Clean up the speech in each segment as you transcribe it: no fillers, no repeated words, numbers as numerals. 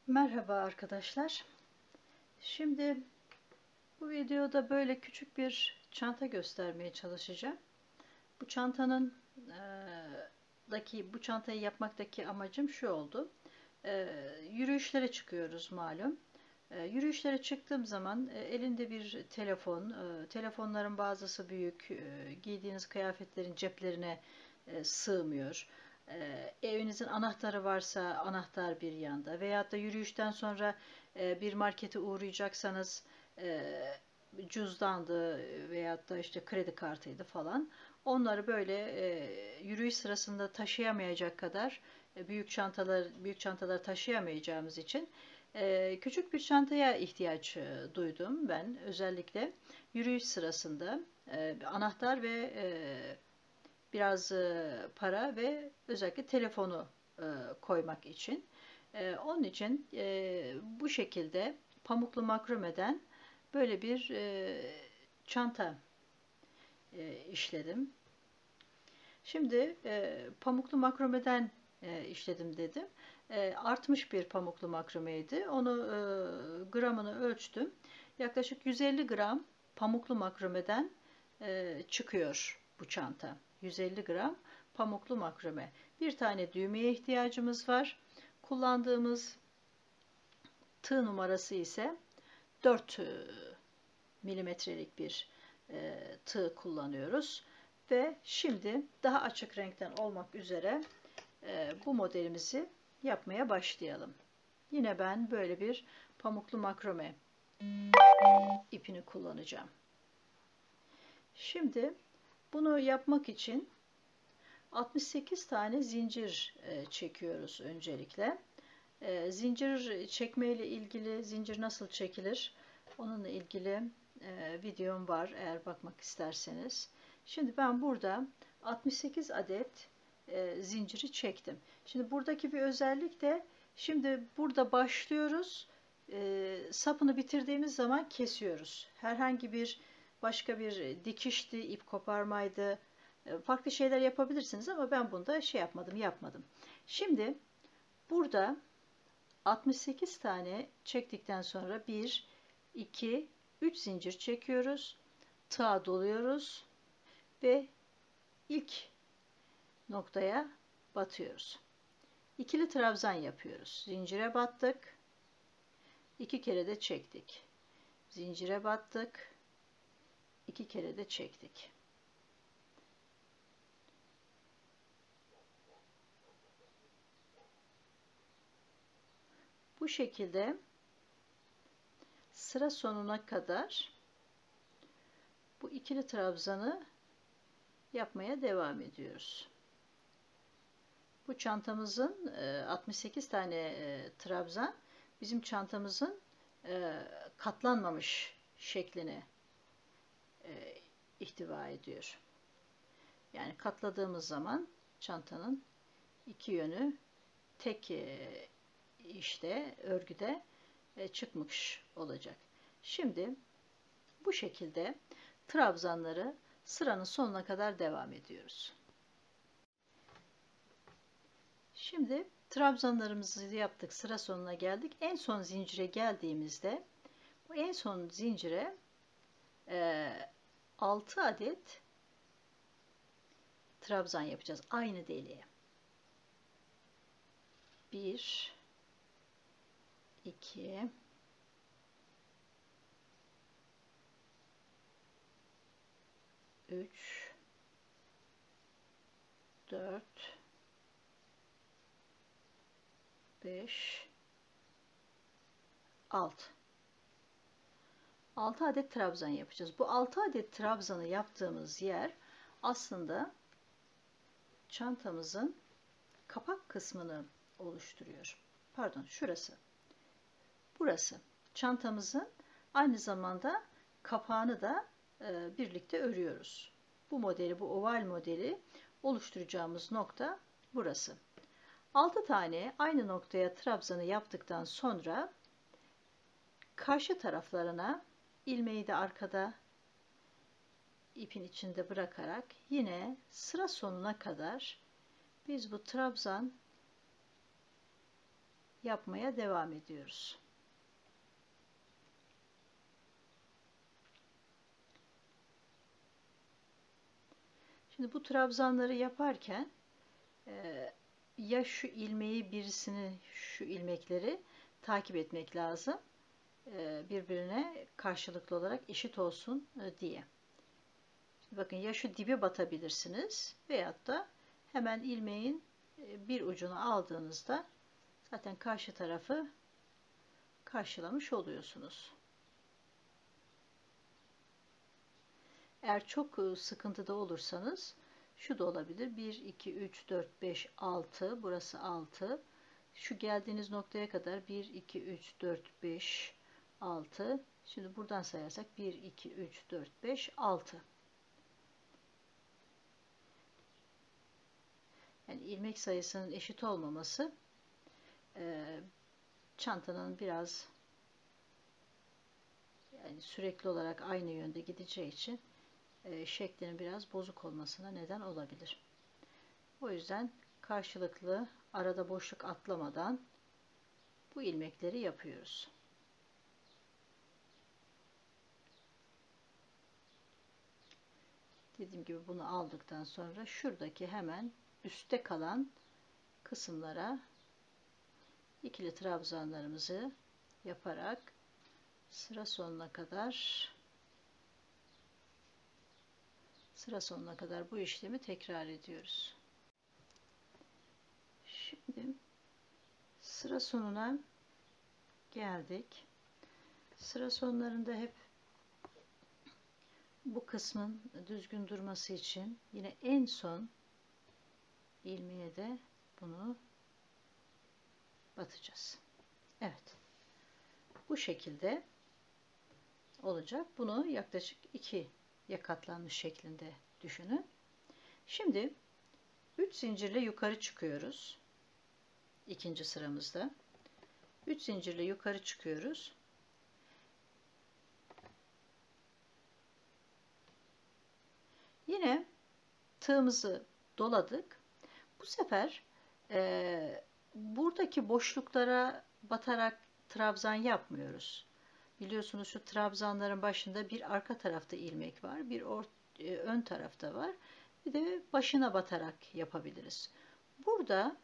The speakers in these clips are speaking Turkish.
Merhaba arkadaşlar. Şimdi bu videoda böyle küçük bir çanta göstermeye çalışacağım. Bu çantanın bu çantayı yapmaktaki amacım şu oldu. Yürüyüşlere çıkıyoruz malum. Yürüyüşlere çıktığım zaman elinde bir telefon, telefonların bazısı büyük, giydiğiniz kıyafetlerin ceplerine sığmıyor. Evinizin anahtarı varsa anahtar bir yanda veyahut da yürüyüşten sonra bir markete uğrayacaksanız cüzdandı veyahut da işte kredi kartıydı falan. Onları böyle yürüyüş sırasında taşıyamayacak kadar büyük çantalar taşıyamayacağımız için küçük bir çantaya ihtiyaç duydum ben. Özellikle yürüyüş sırasında anahtar ve biraz para ve özellikle telefonu koymak için. Onun için bu şekilde pamuklu makromeden böyle bir çanta işledim. Şimdi pamuklu makromeden işledim dedim. Artmış bir pamuklu makromeydi. Onu gramını ölçtüm. Yaklaşık 150 gram pamuklu makromeden çıkıyor bu çanta. 150 gram pamuklu makrome. Bir tane düğmeye ihtiyacımız var. Kullandığımız tığ numarası ise 4 milimetrelik bir tığ kullanıyoruz. Ve şimdi daha açık renkten olmak üzere bu modelimizi yapmaya başlayalım. Yine ben böyle bir pamuklu makrome ipini kullanacağım. Şimdi bunu yapmak için 68 tane zincir çekiyoruz öncelikle. Zincir çekme ile ilgili, zincir nasıl çekilir onunla ilgili videom var eğer bakmak isterseniz. Şimdi ben burada 68 adet zinciri çektim. Şimdi buradaki bir özellik de şimdi burada başlıyoruz. Sapını bitirdiğimiz zaman kesiyoruz. Herhangi bir başka bir dikişti, ip koparmaydı, farklı şeyler yapabilirsiniz ama ben bunda yapmadım. Şimdi burada 68 tane çektikten sonra 1, 2, 3 zincir çekiyoruz. Tığa doluyoruz ve ilk noktaya batıyoruz. İkili trabzan yapıyoruz. Zincire battık. 2 kere de çektik. Zincire battık. 2 kere de çektik. Bu şekilde sıra sonuna kadar bu ikili trabzanı yapmaya devam ediyoruz. Bu çantamızın 68 tane trabzan bizim çantamızın katlanmamış şekline ihtiva ediyor. Yani katladığımız zaman çantanın iki yönü tek işte örgüde çıkmış olacak. Şimdi bu şekilde trabzanları sıranın sonuna kadar devam ediyoruz. Şimdi trabzanlarımızı yaptık. Sıra sonuna geldik. En son zincire geldiğimizde bu en son zincire 6 adet trabzan yapacağız. Aynı deliğe. 1 2 3 4 5 6 adet trabzan yapacağız. Bu 6 adet trabzanı yaptığımız yer aslında çantamızın kapak kısmını oluşturuyor. Pardon, şurası. Burası. Çantamızın aynı zamanda kapağını da birlikte örüyoruz. Bu oval modeli oluşturacağımız nokta burası. 6 tane aynı noktaya trabzanı yaptıktan sonra karşı taraflarına ilmeği de arkada ipin içinde bırakarak yine sıra sonuna kadar biz bu trabzan yapmaya devam ediyoruz. Şimdi bu trabzanları yaparken ya şu ilmeği şu ilmekleri takip etmek lazım. Birbirine karşılıklı olarak eşit olsun diye. Şimdi bakın ya şu dibe batabilirsiniz veyahut da hemen ilmeğin bir ucunu aldığınızda zaten karşı tarafı karşılamış oluyorsunuz. Eğer çok sıkıntıda olursanız şu da olabilir. 1, 2, 3, 4, 5, 6. Burası 6. Şu geldiğiniz noktaya kadar 1, 2, 3, 4, 5, 6. Şimdi buradan sayarsak 1, 2, 3, 4, 5, 6. Yani ilmek sayısının eşit olmaması çantanın biraz sürekli olarak aynı yönde gideceği için şeklinin biraz bozuk olmasına neden olabilir. O yüzden karşılıklı arada boşluk atlamadan bu ilmekleri yapıyoruz. Dediğim gibi bunu aldıktan sonra şuradaki hemen üstte kalan kısımlara ikili trabzanlarımızı yaparak sıra sonuna kadar bu işlemi tekrar ediyoruz. Şimdi sıra sonuna geldik. Sıra sonlarında hep bu kısmın düzgün durması için yine en son ilmeğe de bunu batacağız. Evet. Bu şekilde olacak. Bunu yaklaşık 2'ye katlanmış şeklinde düşünün. Şimdi 3 zincirle yukarı çıkıyoruz. İkinci sıramızda. 3 zincirle yukarı çıkıyoruz. Yine tığımızı doladık. Bu sefer buradaki boşluklara batarak trabzan yapmıyoruz. Biliyorsunuz şu trabzanların başında bir arka tarafta ilmek var, bir ön tarafta var. Bir de başına batarak yapabiliriz. Burada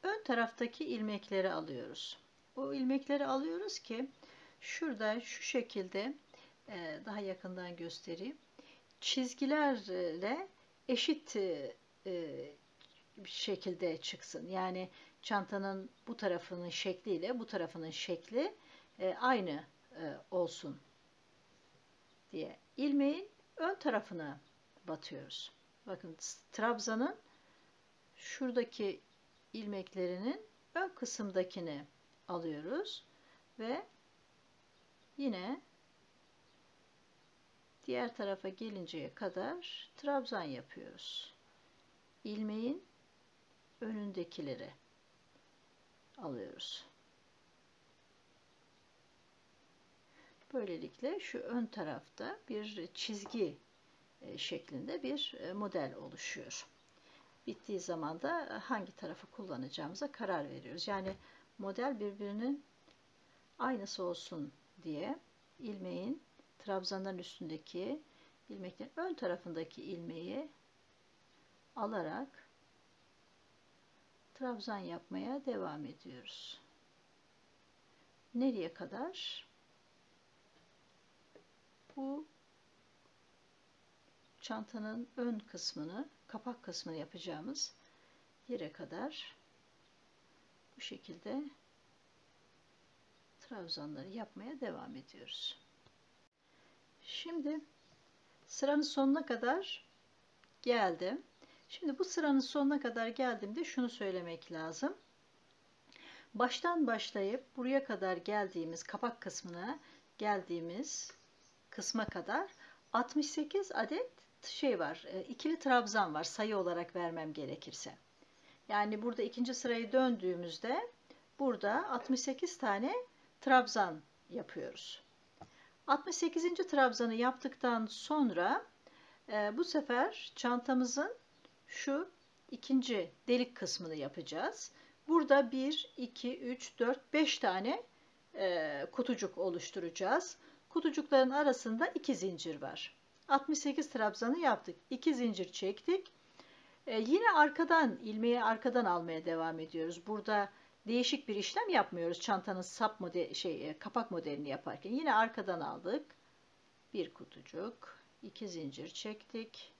ön taraftaki ilmekleri alıyoruz. O ilmekleri alıyoruz ki şurada şu şekilde daha yakından göstereyim. Çizgilerle eşit bir şekilde çıksın. Yani çantanın bu tarafının şekliyle bu tarafının şekli aynı olsun diye ilmeğin ön tarafına batıyoruz. Bakın trabzanın şuradaki ilmeklerinin ön kısımdakini alıyoruz ve yine diğer tarafa gelinceye kadar trabzan yapıyoruz. İlmeğin önündekileri alıyoruz. Böylelikle şu ön tarafta bir çizgi şeklinde bir model oluşuyor. Bittiği zaman da hangi tarafı kullanacağımıza karar veriyoruz. Yani model birbirinin aynısı olsun diye ilmeğin trabzanların üstündeki ilmeklerin ön tarafındaki ilmeği alarak trabzan yapmaya devam ediyoruz. Nereye kadar? Bu çantanın ön kısmını, kapak kısmını yapacağımız yere kadar bu şekilde trabzanları yapmaya devam ediyoruz. Şimdi sıranın sonuna kadar geldim. Şimdi bu sıranın sonuna kadar geldiğimde şunu söylemek lazım. Baştan başlayıp buraya kadar geldiğimiz kapak kısmına geldiğimiz kısma kadar 68 adet şey var. İkili trabzan var sayı olarak vermem gerekirse. Yani burada ikinci sırayı döndüğümüzde burada 68 tane trabzan yapıyoruz. 68. trabzanı yaptıktan sonra bu sefer çantamızın şu ikinci delik kısmını yapacağız. Burada 1, 2, 3, 4, 5 tane kutucuk oluşturacağız. Kutucukların arasında 2 zincir var. 68 trabzanı yaptık. 2 zincir çektik. Yine arkadan, ilmeği arkadan almaya devam ediyoruz. Burada değişik bir işlem yapmıyoruz. Çantanın sap model, kapak modelini yaparken. Yine arkadan aldık. Bir kutucuk, 2 zincir çektik.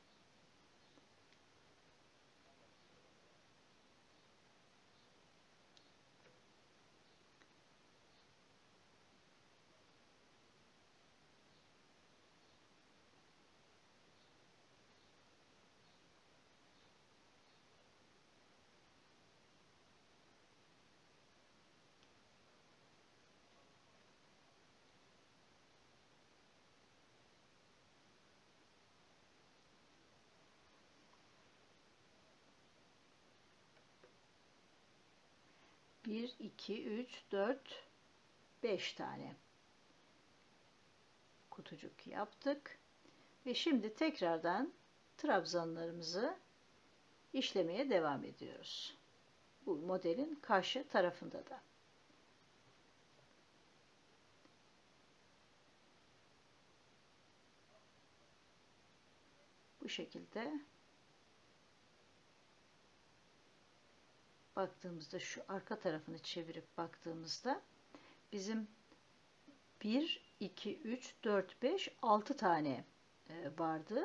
Bir, iki, üç, dört, 5 tane kutucuk yaptık. Ve şimdi tekrardan trabzanlarımızı işlemeye devam ediyoruz. Bu modelin karşı tarafında da. Bu şekilde baktığımızda, şu arka tarafını çevirip baktığımızda bizim 1, 2, 3, 4, 5, 6 tane vardı.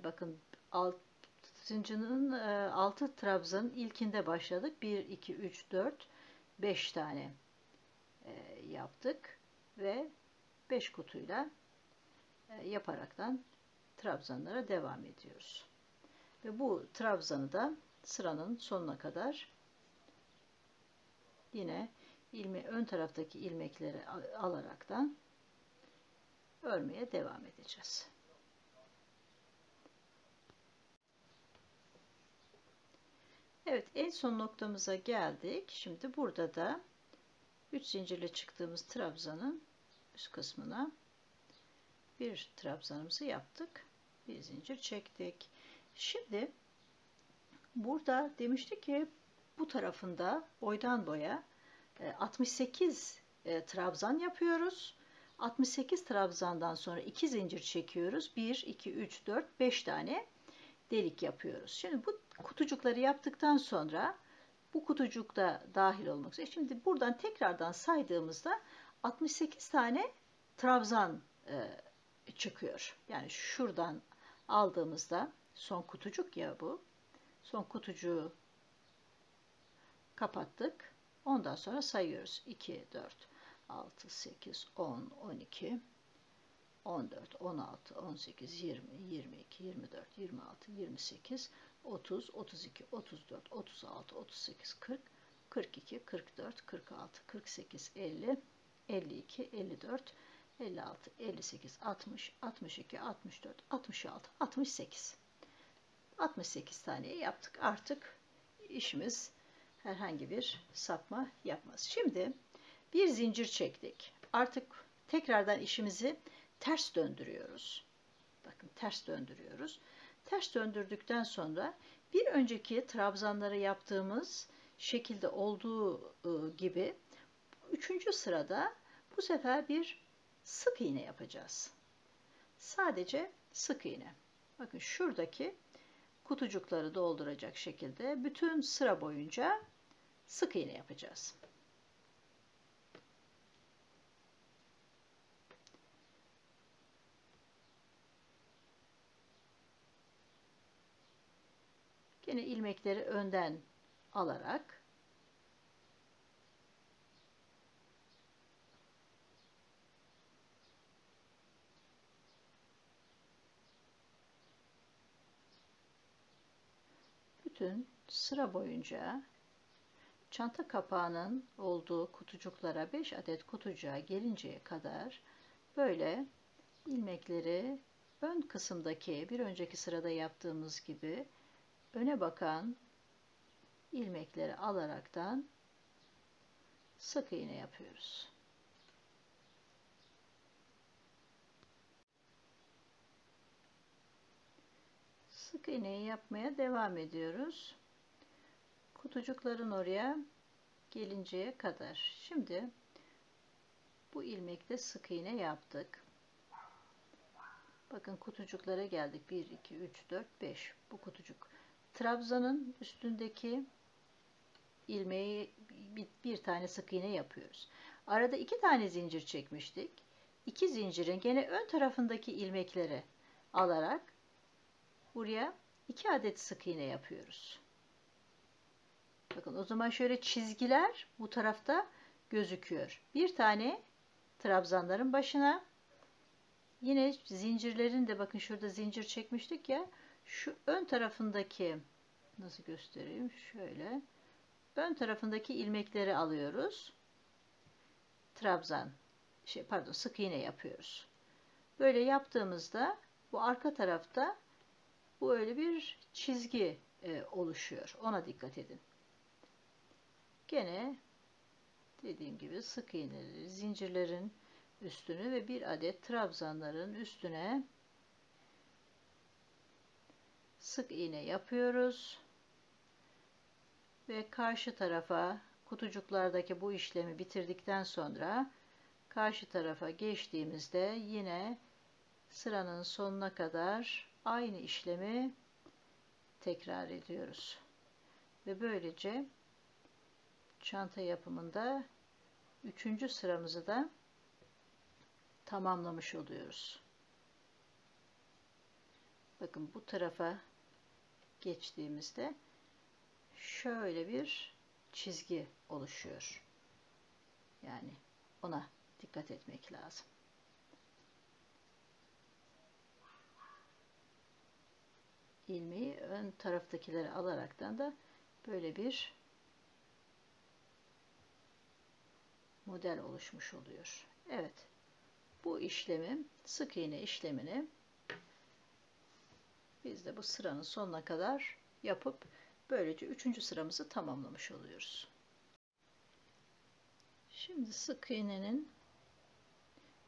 Bakın 6'ncının 6 trabzanın ilkinde başladık. 1, 2, 3, 4, 5 tane yaptık ve 5 kutuyla yaparaktan trabzanlara devam ediyoruz. Ve bu trabzanı da sıranın sonuna kadar yine ön taraftaki ilmekleri alaraktan örmeye devam edeceğiz. Evet, en son noktamıza geldik. Şimdi burada da 3 zincirle çıktığımız trabzanın üst kısmına bir trabzanımızı yaptık. Bir zincir çektik. Şimdi burada demiştik ki bu tarafında boydan boya 68 trabzan yapıyoruz. 68 trabzandan sonra 2 zincir çekiyoruz. 1, 2, 3, 4, 5 tane delik yapıyoruz. Şimdi bu kutucukları yaptıktan sonra bu kutucuk da dahil olmak üzere. Şimdi buradan tekrardan saydığımızda 68 tane trabzan çıkıyor. Yani şuradan aldığımızda son kutucuk ya bu. Son kutucuğu kapattık. Ondan sonra sayıyoruz. 2, 4, 6, 8, 10, 12, 14, 16, 18, 20, 22, 24, 26, 28, 30, 32, 34, 36, 38, 40, 42, 44, 46, 48, 50, 52, 54, 56, 58, 60, 62, 64, 66, 68. 68 tane yaptık. Artık işimiz herhangi bir sapma yapmaz. Şimdi bir zincir çektik. Artık tekrardan işimizi ters döndürüyoruz. Bakın ters döndürüyoruz. Ters döndürdükten sonra bir önceki trabzanları yaptığımız şekilde olduğu gibi 3. sırada bu sefer bir sık iğne yapacağız. Sadece sık iğne. Bakın şuradaki kutucukları dolduracak şekilde bütün sıra boyunca sık iğne yapacağız. Yine ilmekleri önden alarak bütün sıra boyunca çanta kapağının olduğu kutucuklara 5 adet kutucuğa gelinceye kadar böyle ilmekleri ön kısımdaki bir önceki sırada yaptığımız gibi öne bakan ilmekleri alaraktan sık iğne yapıyoruz. Sık iğneyi yapmaya devam ediyoruz. kutucukların oraya gelinceye kadar. Şimdi bu ilmekte sık iğne yaptık. Bakın kutucuklara geldik. 1, 2, 3, 4, 5. Bu kutucuk. Trabzanın üstündeki ilmeği bir tane sık iğne yapıyoruz. Arada 2 tane zincir çekmiştik. 2 zincirin gene ön tarafındaki ilmekleri alarak buraya 2 adet sık iğne yapıyoruz. Bakın o zaman şöyle çizgiler bu tarafta gözüküyor. Bir tane trabzanların başına, yine zincirlerin de bakın şurada zincir çekmiştik ya, şu ön tarafındaki, nasıl göstereyim, şöyle ön tarafındaki ilmekleri alıyoruz. Trabzan sık iğne yapıyoruz. Böyle yaptığımızda bu arka tarafta bu öyle bir çizgi oluşuyor. Ona dikkat edin. Gene dediğim gibi sık iğneleri, zincirlerin üstünü ve bir adet trabzanların üstüne sık iğne yapıyoruz ve karşı tarafa, kutucuklardaki bu işlemi bitirdikten sonra karşı tarafa geçtiğimizde yine sıranın sonuna kadar aynı işlemi tekrar ediyoruz ve böylece çanta yapımında 3. sıramızı da tamamlamış oluyoruz. Bakın bu tarafa geçtiğimizde şöyle bir çizgi oluşuyor. Yani ona dikkat etmek lazım. İlmeği ön taraftakileri alaraktan da böyle bir model oluşmuş oluyor. Evet. Bu işlemi, sık iğne işlemini biz de bu sıranın sonuna kadar yapıp böylece 3. sıramızı tamamlamış oluyoruz. Şimdi sık iğnenin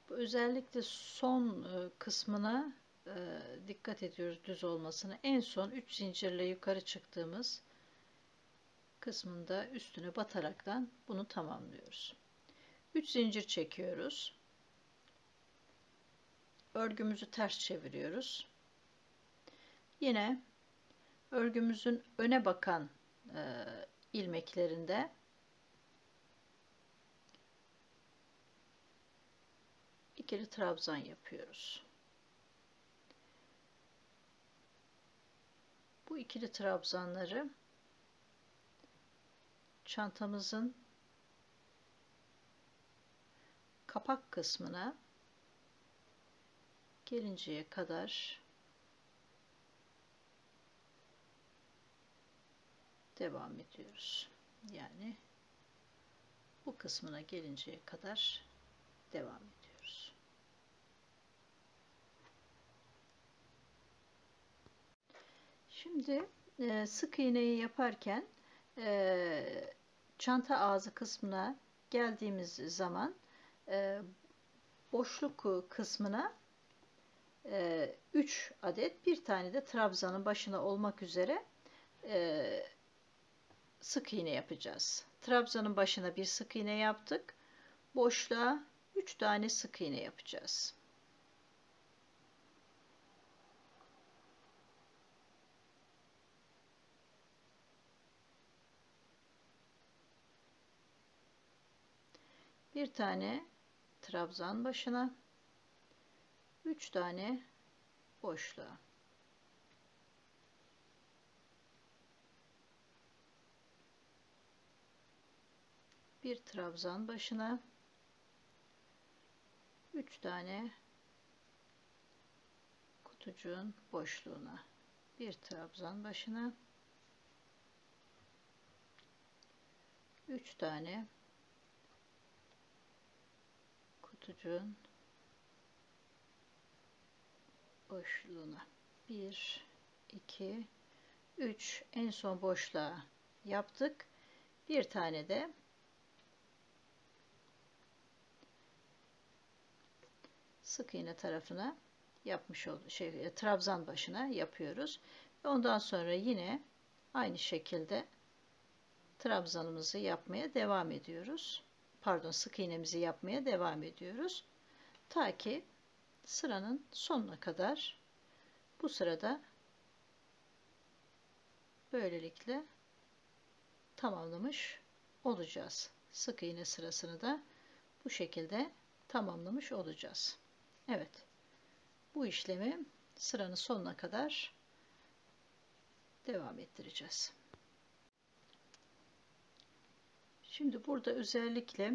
bu özellikle son kısmına dikkat ediyoruz, düz olmasına. En son 3 zincirle yukarı çıktığımız kısmında üstüne bataraktan bunu tamamlıyoruz. 3 zincir çekiyoruz. Örgümüzü ters çeviriyoruz. Yine örgümüzün öne bakan ilmeklerinde ikili trabzan yapıyoruz. Bu ikili trabzanları çantamızın kapak kısmına gelinceye kadar devam ediyoruz. Yani bu kısmına gelinceye kadar devam ediyoruz. Şimdi sık iğneyi yaparken çanta ağzı kısmına geldiğimiz zaman boşluk kısmına 3 adet, bir tane de trabzanın başına olmak üzere sık iğne yapacağız. Trabzanın başına bir sık iğne yaptık. Boşluğa 3 tane sık iğne yapacağız. Bir tane trabzan başına, 3 tane boşluğa. Bir trabzan başına, 3 tane kutucuğun boşluğuna. Bir trabzan başına, 3 tane kutucuğun boşluğuna. 1, 2, 3 en son boşluğa yaptık. Bir tane de sık iğne tarafına yapmış trabzan başına yapıyoruz. Ondan sonra yine aynı şekilde trabzanımızı yapmaya devam ediyoruz. Pardon, sık iğnemizi yapmaya devam ediyoruz. Ta ki sıranın sonuna kadar. Bu sırada böylelikle tamamlamış olacağız. Sık iğne sırasını da bu şekilde tamamlamış olacağız. Evet, bu işlemi sıranın sonuna kadar devam ettireceğiz. Şimdi burada özellikle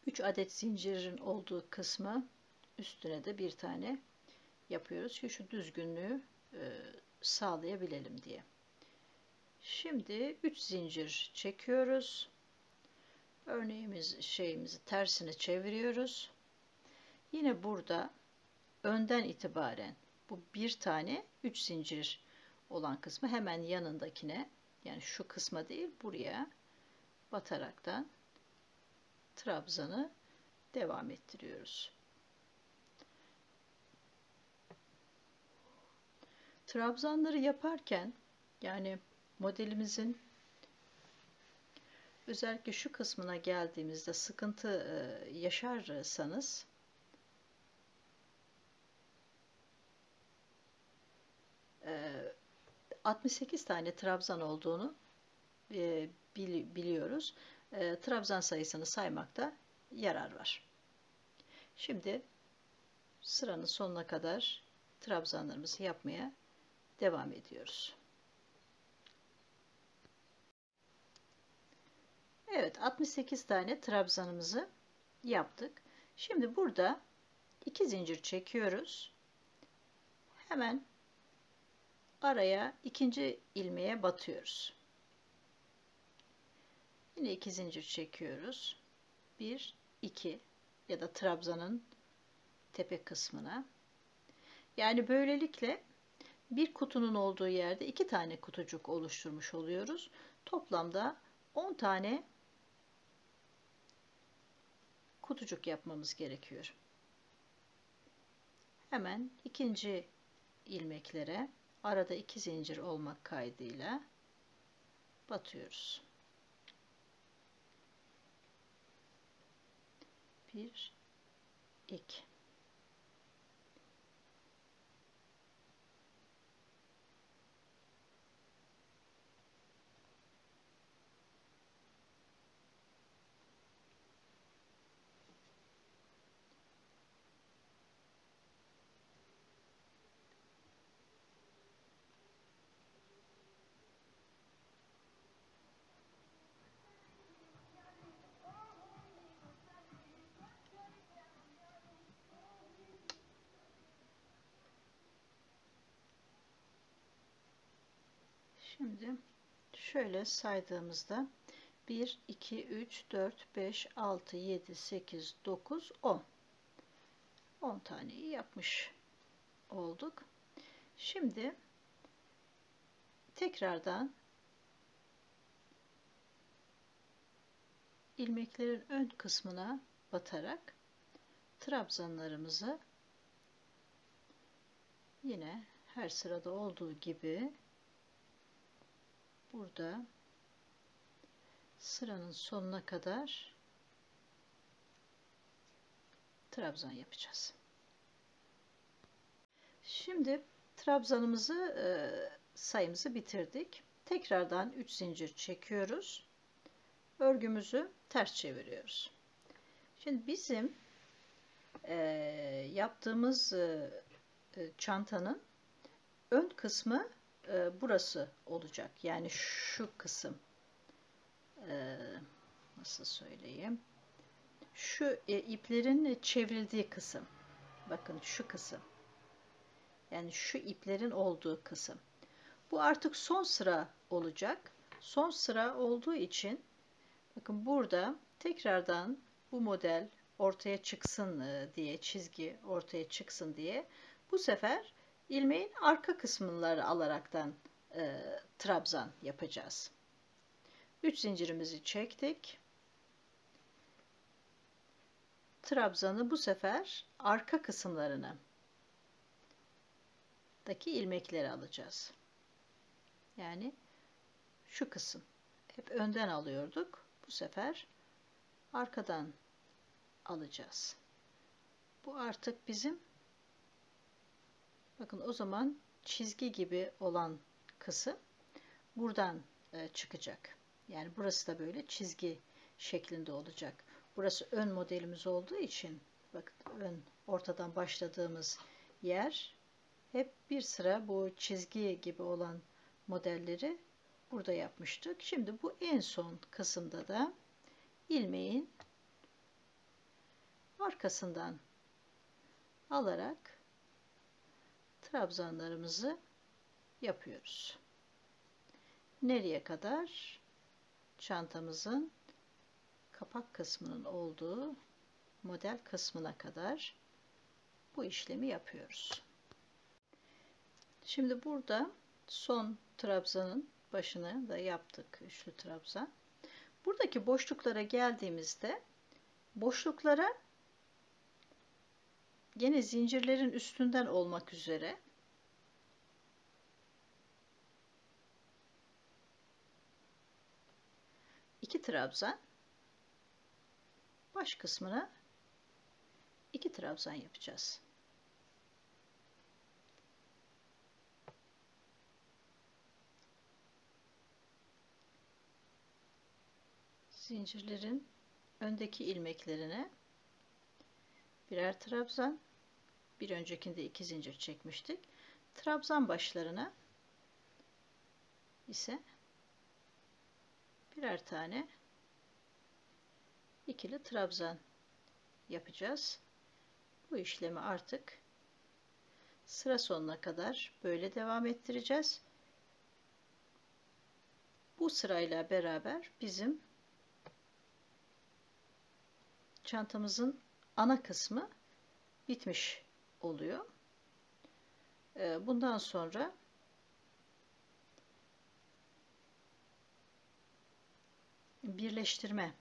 3 adet zincirin olduğu kısmı üstüne de bir tane yapıyoruz ki şu düzgünlüğü sağlayabilelim diye. Şimdi 3 zincir çekiyoruz. Şeyimizi tersine çeviriyoruz. Yine burada önden itibaren bu bir tane 3 zincir olan kısmı hemen yanındakine, yani şu kısma değil buraya bataraktan trabzanı devam ettiriyoruz. Trabzanları yaparken, yani modelimizin özellikle şu kısmına geldiğimizde sıkıntı yaşarsanız 68 tane trabzan olduğunu biliyoruz. Trabzan sayısını saymakta yarar var. Şimdi sıranın sonuna kadar trabzanlarımızı yapmaya devam ediyoruz. Evet, 68 tane trabzanımızı yaptık. Şimdi burada 2 zincir çekiyoruz. Hemen araya ikinci ilmeğe batıyoruz. Yine 2 zincir çekiyoruz. 1, 2 ya da trabzanın tepe kısmına. Yani böylelikle bir kutunun olduğu yerde 2 tane kutucuk oluşturmuş oluyoruz. Toplamda 10 tane kutucuk yapmamız gerekiyor. Hemen ikinci ilmeklere arada 2 zincir olmak kaydıyla batıyoruz. 1, 2. Şimdi şöyle saydığımızda 1, 2, 3, 4, 5, 6, 7, 8, 9, 10. 10 taneyi yapmış olduk. Şimdi tekrardan ilmeklerin ön kısmına batarak trabzanlarımızı yine her sırada olduğu gibi burada sıranın sonuna kadar trabzan yapacağız. Şimdi trabzanımızı sayımızı bitirdik. Tekrardan 3 zincir çekiyoruz. Örgümüzü ters çeviriyoruz. Şimdi bizim yaptığımız çantanın ön kısmı burası olacak. Yani şu kısım. Nasıl söyleyeyim? Şu iplerin çevrildiği kısım. Bakın şu kısım. Yani şu iplerin olduğu kısım. Bu artık son sıra olacak. Son sıra olduğu için bakın burada tekrardan bu model ortaya çıksın diye, çizgi ortaya çıksın diye bu sefer ilmeğin arka kısımları alaraktan trabzan yapacağız. 3 zincirimizi çektik. Trabzanı bu sefer arka kısımlarına daki ilmekleri alacağız. Yani şu kısım. hep önden alıyorduk. Bu sefer arkadan alacağız. Bu artık bizim, bakın o zaman çizgi gibi olan kısım buradan çıkacak. Yani burası da böyle çizgi şeklinde olacak. Burası ön modelimiz olduğu için, bakın ön ortadan başladığımız yer hep bir sıra bu çizgi gibi olan modelleri burada yapmıştık. Şimdi bu en son kısımda da ilmeğin arkasından alarak trabzanlarımızı yapıyoruz. Nereye kadar? Çantamızın kapak kısmının olduğu model kısmına kadar bu işlemi yapıyoruz. Şimdi burada son trabzanın başını da yaptık. Üçlü trabzan. Buradaki boşluklara geldiğimizde boşluklara gene zincirlerin üstünden olmak üzere iki trabzan, baş kısmına iki trabzan yapacağız. Zincirlerin öndeki ilmeklerine birer trabzan, bir öncekinde iki zincir çekmiştik. Trabzan başlarına ise birer tane ikili trabzan yapacağız. Bu işlemi artık sıra sonuna kadar böyle devam ettireceğiz. Bu sırayla beraber bizim çantamızın ana kısmı bitmiş oluyor. Bundan sonra birleştirme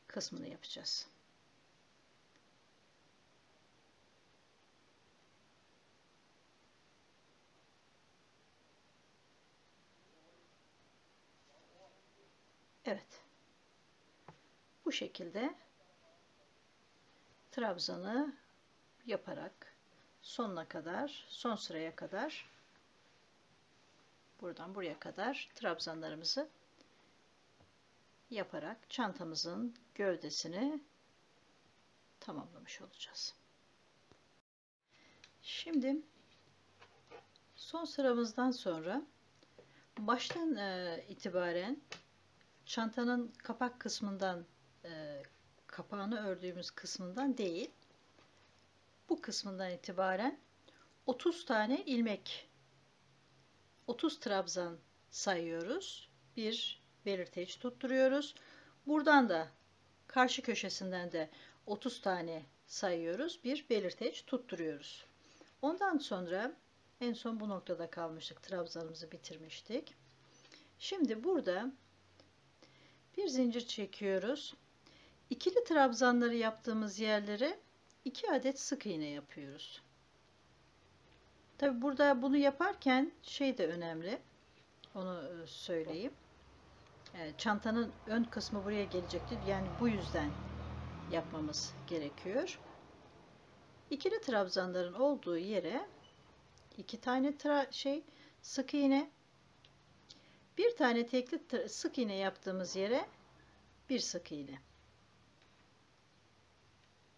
kısmını yapacağız. Evet. Bu şekilde trabzanı yaparak sonuna kadar, son sıraya kadar, buradan buraya kadar trabzanlarımızı yaparak çantamızın gövdesini tamamlamış olacağız. Şimdi son sıramızdan sonra baştan itibaren çantanın kapak kısmından, kapağını ördüğümüz kısmından değil, bu kısmından itibaren 30 tane ilmek, 30 trabzan sayıyoruz. Bir belirteç tutturuyoruz. Buradan da karşı köşesinden de 30 tane sayıyoruz. Bir belirteç tutturuyoruz. Ondan sonra en son bu noktada kalmıştık. Trabzanımızı bitirmiştik. Şimdi burada bir zincir çekiyoruz. İkili trabzanları yaptığımız yerlere 2 adet sık iğne yapıyoruz. Tabi burada bunu yaparken şey de önemli. Onu söyleyeyim. Çantanın ön kısmı buraya gelecektir. Yani bu yüzden yapmamız gerekiyor. İkili trabzanların olduğu yere 2 tane sık iğne, bir tane tekli sık iğne yaptığımız yere bir sık iğne.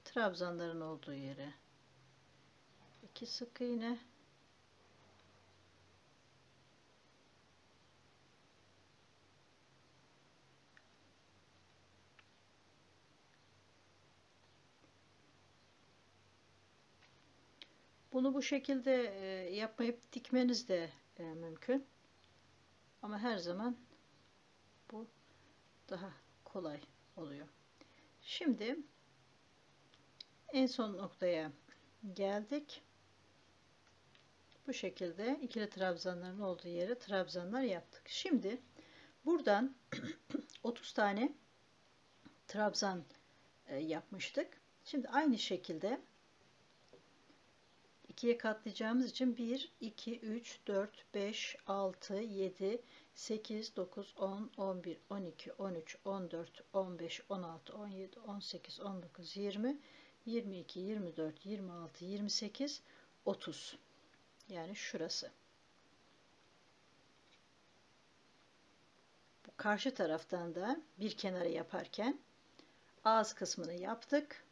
Trabzanların olduğu yere 2 sık iğne. Bunu bu şekilde yapmayıp dikmeniz de mümkün. Ama her zaman bu daha kolay oluyor. Şimdi en son noktaya geldik. Bu şekilde ikili trabzanların olduğu yere trabzanlar yaptık. Şimdi buradan 30 tane trabzan yapmıştık. Şimdi aynı şekilde 2'ye katlayacağımız için 1, 2, 3, 4, 5, 6, 7, 8, 9, 10, 11, 12, 13, 14, 15, 16, 17, 18, 19, 20, 22, 24, 26, 28, 30. Yani şurası. Bu karşı taraftan da bir kenarı yaparken ağız kısmını yaptık.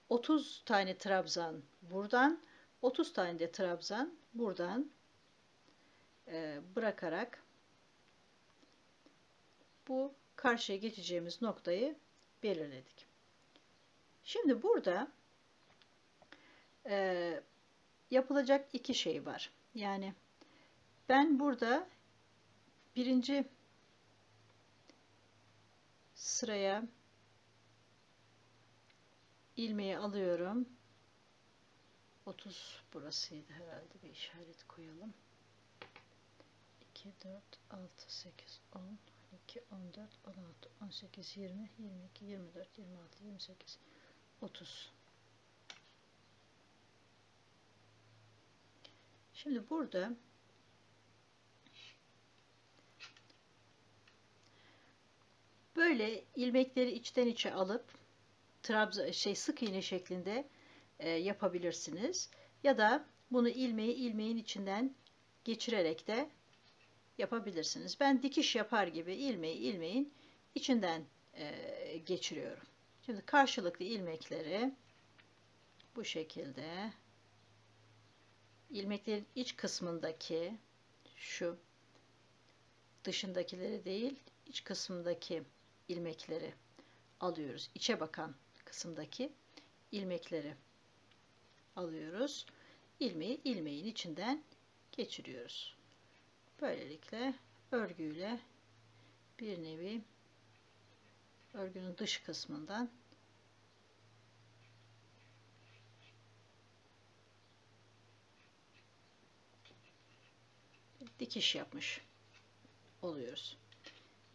30 tane trabzan buradan, 30 tane de trabzan buradan bırakarak bu karşıya geçeceğimiz noktayı belirledik. Şimdi burada yapılacak iki şey var. Yani ben burada birinci sıraya ilmeği alıyorum. 30 burasıydı herhalde, bir işaret koyalım. 2, 4, 6, 8, 10, 12, 14, 16, 18, 20, 22, 24, 26, 28, 30. Şimdi burada böyle ilmekleri içten içe alıp sık iğne şeklinde yapabilirsiniz. Ya da bunu ilmeğin içinden geçirerek de yapabilirsiniz. Ben dikiş yapar gibi ilmeğin içinden geçiriyorum. Şimdi karşılıklı ilmekleri bu şekilde ilmeklerin iç kısmındaki, şu dışındakileri değil, iç kısmındaki ilmekleri alıyoruz. İçe bakan kısımdaki ilmekleri alıyoruz. İlmeğin içinden geçiriyoruz. Böylelikle örgüyle bir nevi örgünün dış kısmından dikiş yapmış oluyoruz.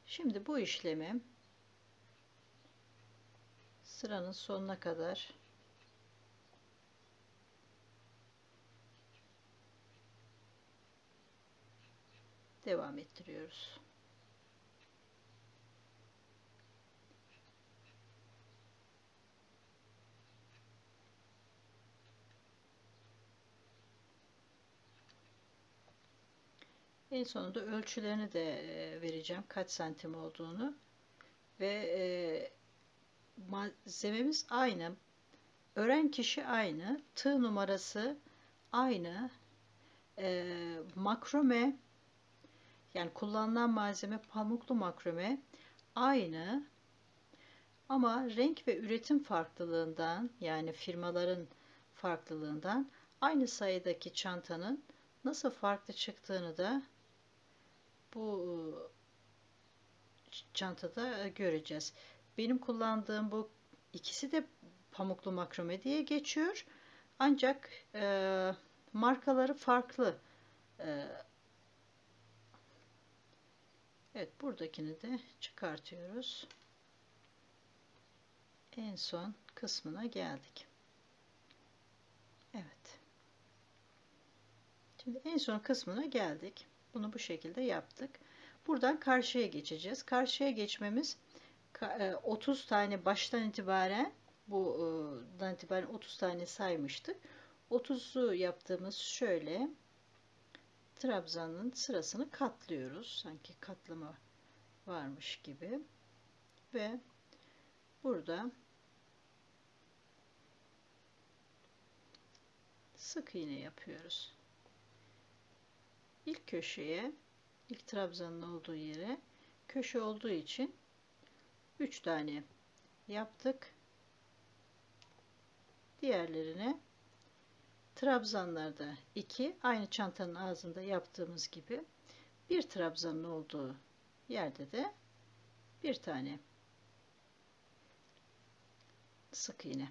Şimdi bu işlemi sıranın sonuna kadar devam ettiriyoruz. En sonunda ölçülerini de vereceğim, kaç santim olduğunu ve malzememiz aynı, ören kişi aynı, tığ numarası aynı, makrome, yani kullanılan malzeme pamuklu makrome aynı, ama renk ve üretim farklılığından, yani firmaların farklılığından aynı sayıdaki çantanın nasıl farklı çıktığını da bu çantada göreceğiz. Benim kullandığım bu ikisi de pamuklu makrome diye geçiyor. Ancak markaları farklı. Evet, buradakini de çıkartıyoruz. En son kısmına geldik. Evet. Şimdi en son kısmına geldik. Bunu bu şekilde yaptık. Buradan karşıya geçeceğiz. Karşıya geçmemiz 30 tane baştan itibaren, buradan itibaren 30 tane saymıştık. 30'u yaptığımız şöyle trabzanın sırasını katlıyoruz. Sanki katlama varmış gibi. Ve burada sık iğne yapıyoruz. İlk köşeye, ilk trabzanın olduğu yere köşe olduğu için 3 tane yaptık. Diğerlerine trabzanlarda 2, aynı çantanın ağzında yaptığımız gibi, bir trabzanın olduğu yerde de bir tane sık iğne.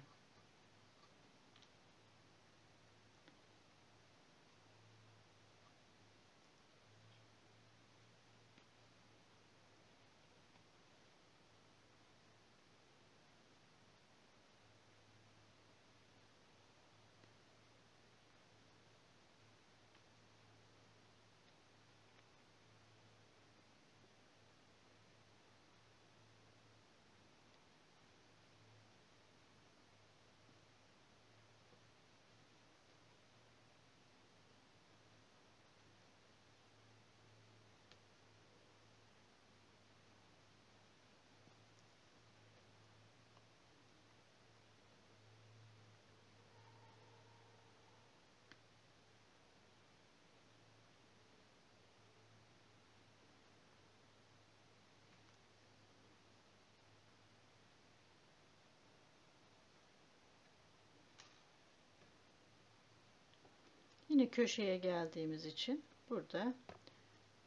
Aynı köşeye geldiğimiz için burada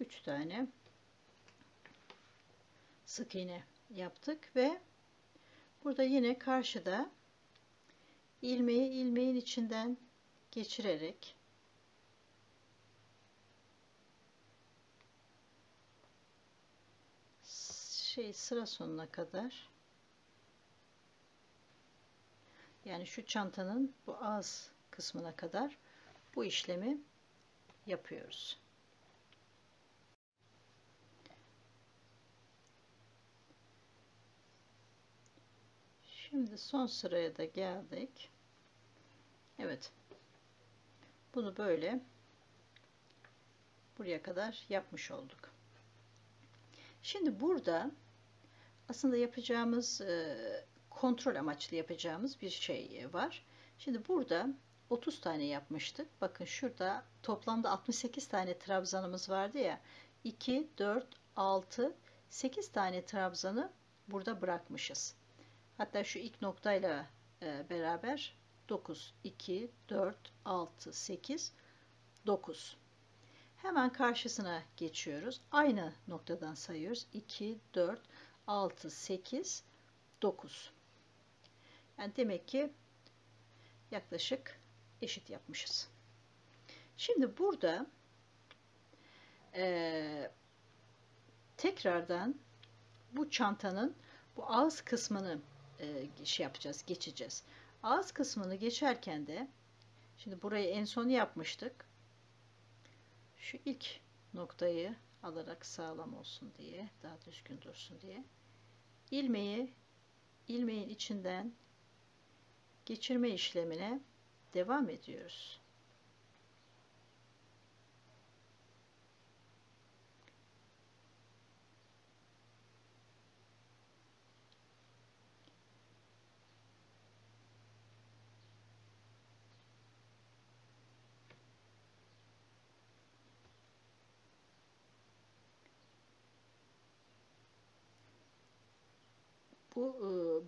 3 tane sık iğne yaptık ve burada yine karşıda ilmeği ilmeğin içinden geçirerek sıra sonuna kadar, yani şu çantanın bu ağız kısmına kadar bu işlemi yapıyoruz. Şimdi son sıraya da geldik. Evet. Bunu böyle buraya kadar yapmış olduk. Şimdi burada aslında yapacağımız kontrol amaçlı yapacağımız bir şey var. Şimdi burada 30 tane yapmıştık. Bakın şurada toplamda 68 tane trabzanımız vardı ya. 2, 4, 6, 8 tane trabzanı burada bırakmışız. Hatta şu ilk noktayla beraber 9, 2, 4, 6, 8, 9. Hemen karşısına geçiyoruz. Aynı noktadan sayıyoruz. 2, 4, 6, 8, 9. Yani demek ki yaklaşık eşit yapmışız. Şimdi burada tekrardan bu çantanın bu ağız kısmını geçeceğiz. Ağız kısmını geçerken de şimdi burayı en son yapmıştık. Şu ilk noktayı alarak sağlam olsun diye, daha düzgün dursun diye ilmeğin içinden geçirme işlemine devam ediyoruz.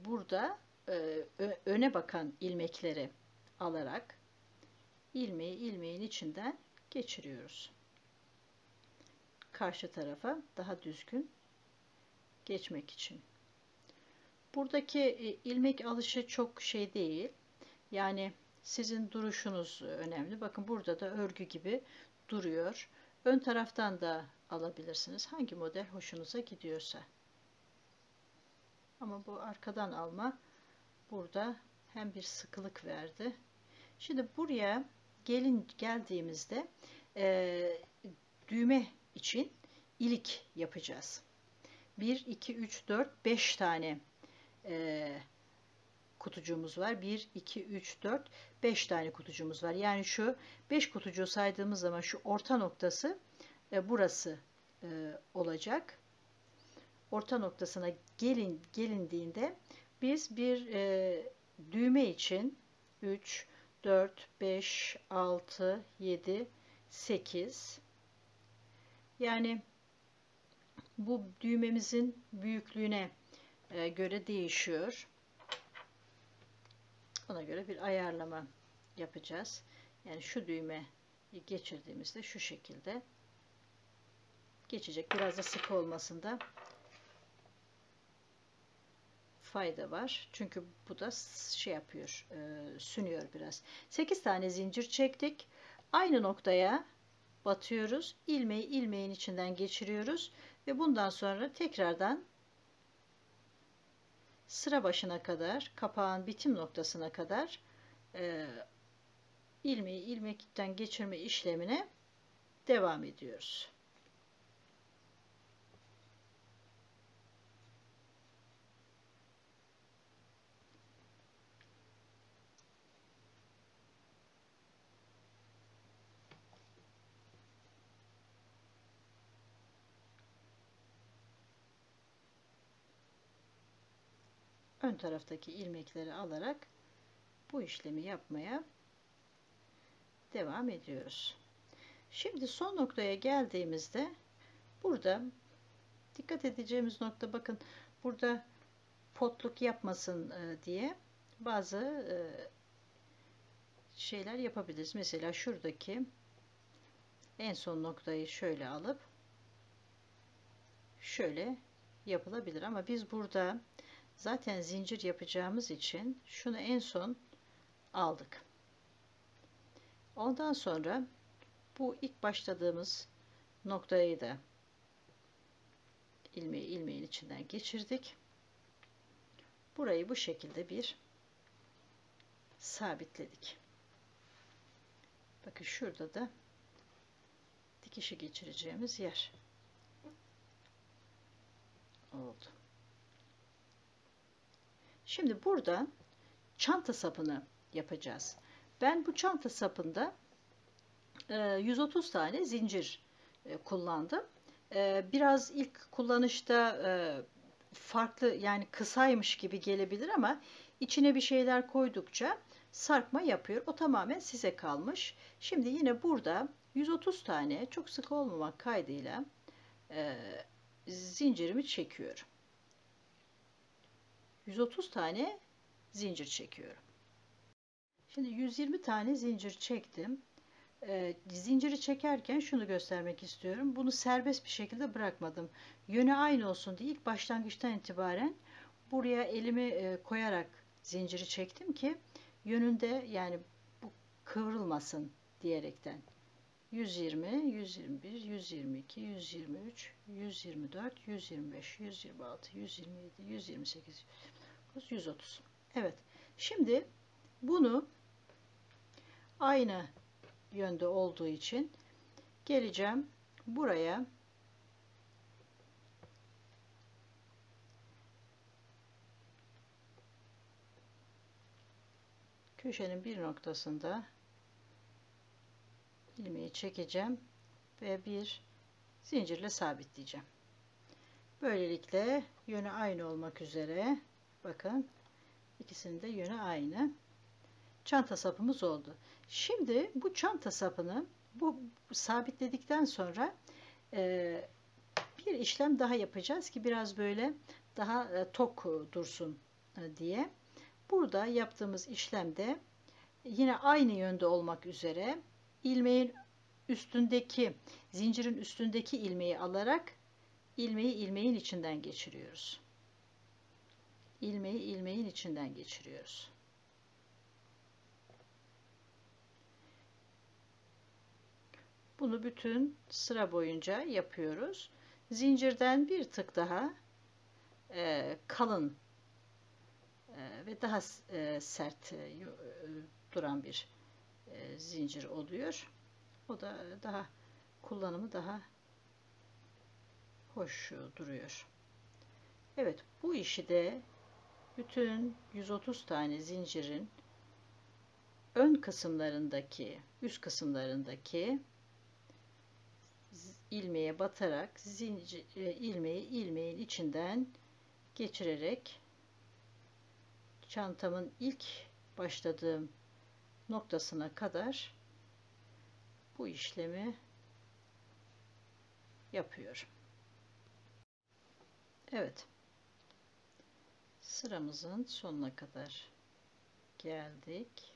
Burada öne bakan ilmekleri alarak ilmeği ilmeğin içinden geçiriyoruz. Karşı tarafa daha düzgün geçmek için. Buradaki ilmek alışı çok şey değil. Yani sizin duruşunuz önemli. Bakın burada da örgü gibi duruyor. Ön taraftan da alabilirsiniz. Hangi model hoşunuza gidiyorsa. Ama bu arkadan alma burada hem bir sıkılık verdi. Şimdi buraya geldiğimizde düğme için ilik yapacağız. 1, 2, 3, 4, 5 tane kutucuğumuz var. 1, 2, 3, 4, 5 tane kutucuğumuz var. Yani şu 5 kutucuğu saydığımız zaman şu orta noktası burası olacak. Orta noktasına gelindiğinde biz bir düğme için 3, 4, 5, 6, 7, 8, yani bu düğmemizin büyüklüğüne göre değişiyor. Ona göre bir ayarlama yapacağız. Yani şu düğme geçirdiğimizde şu şekilde geçecek. Biraz da sıkı olmasında fayda var. Çünkü bu da şey yapıyor, sünüyor biraz. 8 tane zincir çektik. Aynı noktaya batıyoruz. İlmeği ilmeğin içinden geçiriyoruz ve bundan sonra tekrardan sıra başına kadar, kapağın bitim noktasına kadar ilmeği ilmekten geçirme işlemine devam ediyoruz. Ön taraftaki ilmekleri alarak bu işlemi yapmaya devam ediyoruz. Şimdi son noktaya geldiğimizde burada dikkat edeceğimiz nokta, bakın burada potluk yapmasın diye bazı şeyler yapabiliriz. Mesela şuradaki en son noktayı şöyle alıp şöyle yapılabilir ama biz burada zaten zincir yapacağımız için şunu en son aldık. Ondan sonra bu ilk başladığımız noktayı da ilmeğin içinden geçirdik. Burayı bu şekilde bir sabitledik. Bakın şurada da dikişi geçireceğimiz yer oldu. Şimdi burada çanta sapını yapacağız. Ben bu çanta sapında 130 tane zincir kullandım. Biraz ilk kullanışta farklı, yani kısaymış gibi gelebilir ama içine bir şeyler koydukça sarkma yapıyor. O tamamen size kalmış. Şimdi yine burada 130 tane, çok sık olmamak kaydıyla zincirimi çekiyorum. 130 tane zincir çekiyorum. Şimdi 120 tane zincir çektim. Zinciri çekerken şunu göstermek istiyorum. Bunu serbest bir şekilde bırakmadım. Yönü aynı olsun diye ilk başlangıçtan itibaren buraya elimi koyarak zinciri çektim ki yönünde, yani bu kıvrılmasın diyerekten. 120, 121, 122, 123, 124, 125, 126, 127, 128, 130. Evet. Şimdi bunu aynı yönde olduğu için geleceğim buraya, köşenin bir noktasında ilmeği çekeceğim ve bir zincirle sabitleyeceğim. Böylelikle yönü aynı olmak üzere, bakın ikisinin de yönü aynı. Çanta sapımız oldu. Şimdi bu çanta sapını sabitledikten sonra bir işlem daha yapacağız ki biraz böyle daha tok dursun diye. Burada yaptığımız işlemde yine aynı yönde olmak üzere ilmeğin üstündeki, zincirin üstündeki ilmeği alarak ilmeği ilmeğin içinden geçiriyoruz. İlmeği ilmeğin içinden geçiriyoruz. Bunu bütün sıra boyunca yapıyoruz. Zincirden bir tık daha kalın ve daha sert duran bir zincir oluyor. O da daha kullanımı daha hoş duruyor. Evet, bu işi de bütün 130 tane zincirin ön kısımlarındaki, üst kısımlarındaki ilmeğe batarak ilmeğin içinden geçirerek çantamın ilk başladığım noktasına kadar bu işlemi yapıyorum. Evet. Sıramızın sonuna kadar geldik.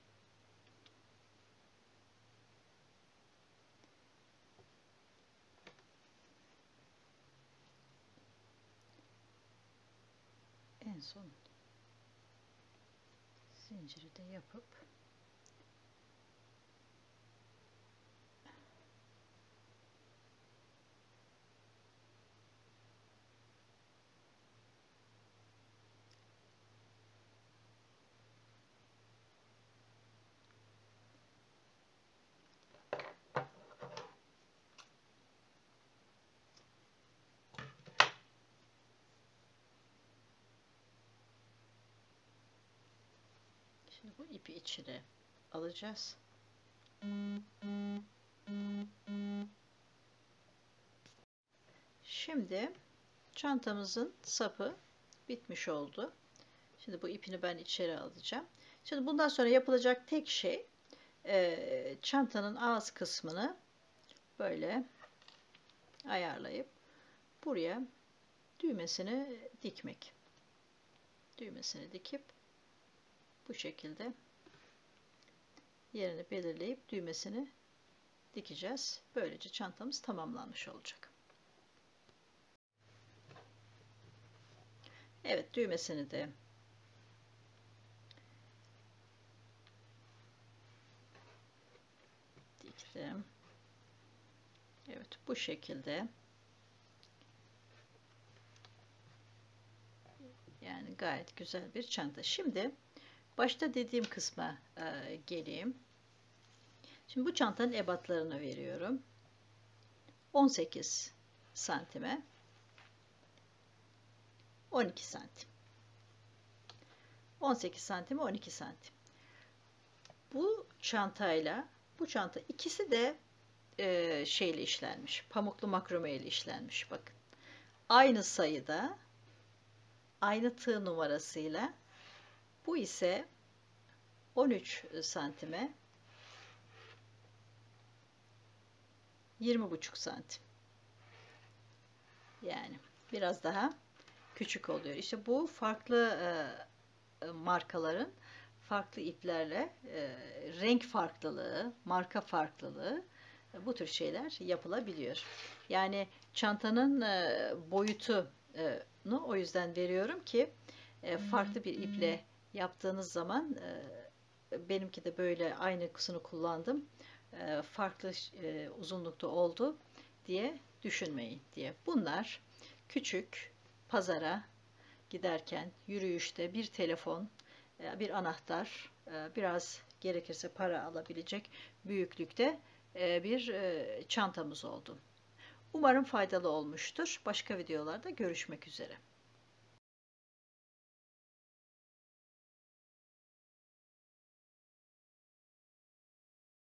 En son zinciri de yapıp şimdi bu ipi içine alacağız. Şimdi çantamızın sapı bitmiş oldu. Şimdi bu ipini ben içeri alacağım. Şimdi bundan sonra yapılacak tek şey çantanın ağız kısmını böyle ayarlayıp buraya düğmesini dikmek. Düğmesini dikip bu şekilde yerini belirleyip düğmesini dikeceğiz. Böylece çantamız tamamlanmış olacak. Evet, düğmesini de diktim. Evet, bu şekilde. Yani gayet güzel bir çanta. Şimdi başta dediğim kısma geleyim. Şimdi bu çantanın ebatlarını veriyorum. 18 santime 12 santim. 18 santime 12 santim. Bu çantayla bu çanta ikisi de şeyle işlenmiş. Pamuklu makrome ile işlenmiş. Bakın. Aynı sayıda, aynı tığ numarasıyla. Bu ise 13 santime 20,5 santim. Yani biraz daha küçük oluyor. İşte bu farklı markaların farklı iplerle renk farklılığı, marka farklılığı bu tür şeyler yapılabiliyor. Yani çantanın boyutunu o yüzden veriyorum ki farklı bir iple yaptığınız zaman benimki de böyle aynısını kullandım. Farklı uzunlukta oldu diye düşünmeyin diye. Bunlar küçük pazara giderken yürüyüşte bir telefon, bir anahtar, biraz gerekirse para alabilecek büyüklükte bir çantamız oldu. Umarım faydalı olmuştur. Başka videolarda görüşmek üzere.